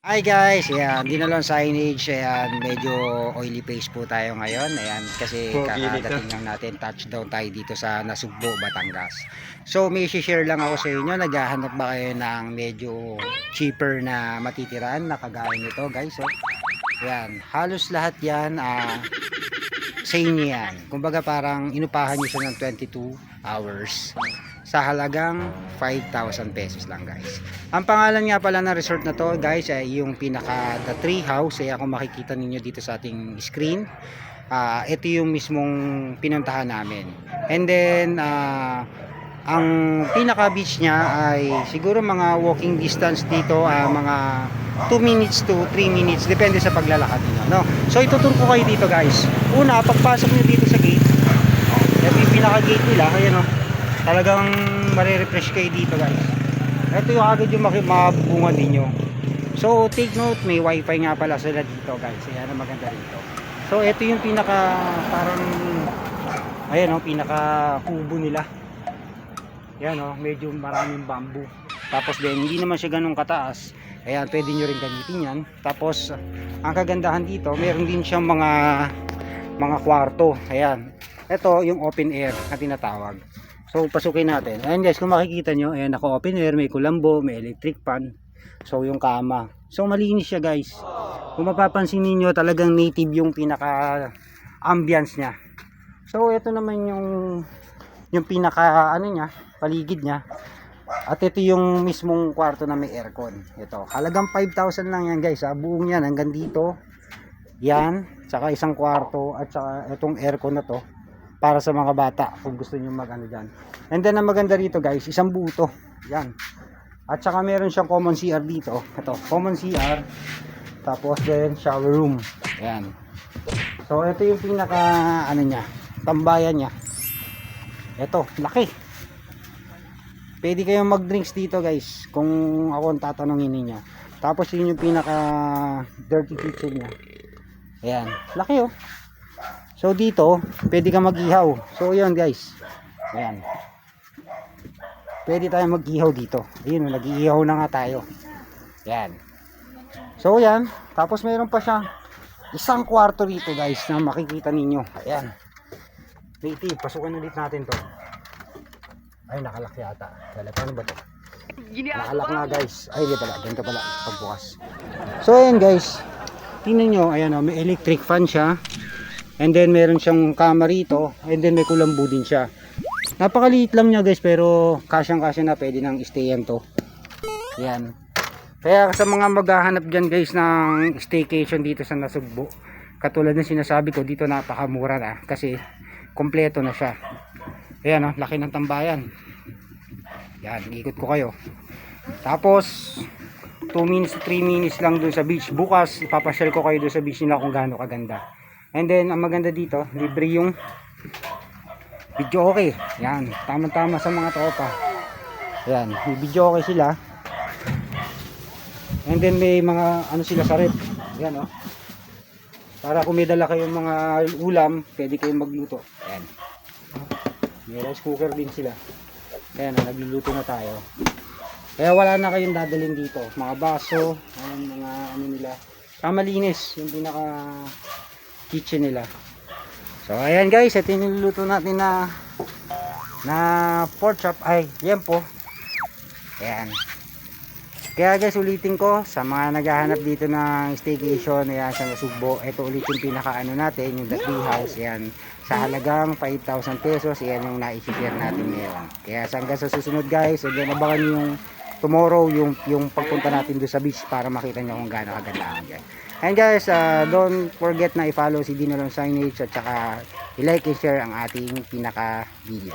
Hi guys, ayan, dinalon signage, ayan, medyo oily face po tayo ngayon, ayan, kasi Pogi nito. kakadating lang natin, touchdown tayo dito sa Nasugbo, Batangas. So may share lang ako sa inyo, naghahanap ba kayo ng medyo cheaper na matitiran na kagaya nito guys, oh. Ayan, halos lahat yan, sa inyo yan. Kumbaga parang inupahan nyo siya ng 22 hours sa halagang 5,000 pesos lang guys. Ang pangalan nga pala ng resort na to guys ay yung pinaka The Tree House, ay kung makikita ninyo dito sa ating screen. Ito yung mismong pinuntahan namin. And then ang pinaka beach niya ay siguro mga walking distance dito, mga 2 minutes to 3 minutes depende sa paglalakad niyo, no? So ituturo ko kayo dito guys. Una, pagpasok niyo dito sa gate, ito yung pinaka gate nila, ayan oh. Talagang mare-refresh kayo dito guys. Ito yung agad yung mabunga ninyo. So take note, may wifi nga pala sila dito guys. Ayan ang maganda rito. So ito yung pinaka parang ayan oh, pinaka kubo nila. Ayan oh, medyo maraming bamboo. Tapos din hindi naman siya ganun kataas. Ayan, pwede nyo rin gamitin yan. Tapos ang kagandahan dito, meron din siyang mga kwarto. Ayan. Ito yung open air na tinatawag. So pasukin natin. Ayan guys, kung makikita nyo, ayan, naka open air, may kulambo, may electric fan. So yung kama. So malinis siya guys. Kung mapapansin niyo, talagang native yung pinaka ambience niya. So ito naman yung pinaka ano niya, paligid niya. At ito yung mismong kwarto na may aircon. Ito, halagang 5,000 lang yan guys. Buong yan hanggang dito. Yan, saka isang kwarto at saka itong aircon na to para sa mga bata kung gusto niyo mag-ano diyan. And then ang maganda rito guys, isang buto. Yan. At saka meron siyang common CR dito. Ito, common CR. Tapos then shower room. Yan. So ito yung pinaka ano niya, tambayan niya. Ito, laki. Pwede kayong mag-drinks dito guys kung ako ang tatanungin niyo. Tapos yun yung pinaka dirty kitchen niya. Ayan, laki oh. So dito, pwede ka mag-ihaw. So yun guys. Ayan. Pwede tayo mag-ihaw dito. Ayun, nag-iihaw na nga tayo. Ayan. So yan, tapos meron pa siya isang kwarto rito guys na makikita ninyo. Ayan. Native, pasukan ulit natin to. Ay, nakalak yata. Dala, paano ba to? Nakalak nga guys. Ay, di pala. Ganito pala pagbukas. So ayan guys. Tingnan nyo, ayan o, may electric fan siya. And then meron siyang kama rito. And then may kulambo din siya. Napakaliit lang niya guys, pero kasyang-kasya na, pwede nang stayan to. Ayan. Kaya sa mga maghahanap dyan guys ng staycation dito sa Nasugbo, katulad ng sinasabi ko, dito napakamura na. Kasi kompleto na siya. Ayan o, laki ng tambayan. Yan, ikot ko kayo. Tapos 2 minutes, 3 minutes lang dun sa beach. Bukas ipapasyal ko kayo dun sa beach nila kung gaano kaganda. And then ang maganda dito, libre yung video okay. Yan, tama-tama sa mga tropa. Yan, may video okay sila. And then may mga ano sila sa rep. Yan o. Para kung may dala kayong mga ulam, pwede kayong magluto. Yan. May rice cooker din sila. Ayan, nagluluto na tayo. Kaya wala na kayong dadalhin dito. Mga baso, ayan, mga ano nila. Malinis yung pinaka kitchen nila. So ayan guys, ito yung niluluto natin na pork chop. Ay, yan po. Ayan. Kaya guys, ulitin ko sa mga naghahanap dito ng staycation, ayan, sa Nasugbo, ito ulit yung pinaka ano natin, yung The Tree House. Ayan, sa halagang 5,000 pesos, ayan yung na-share natin ngayon. Kaya hanggang sa susunod guys, and then abangan yung tomorrow yung pagpunta natin doon sa beach para makita nyo kung gaano kaganda ang dyan. And guys, don't forget na i-follow si Dinalon Signage at saka i-like and share ang ating pinaka video.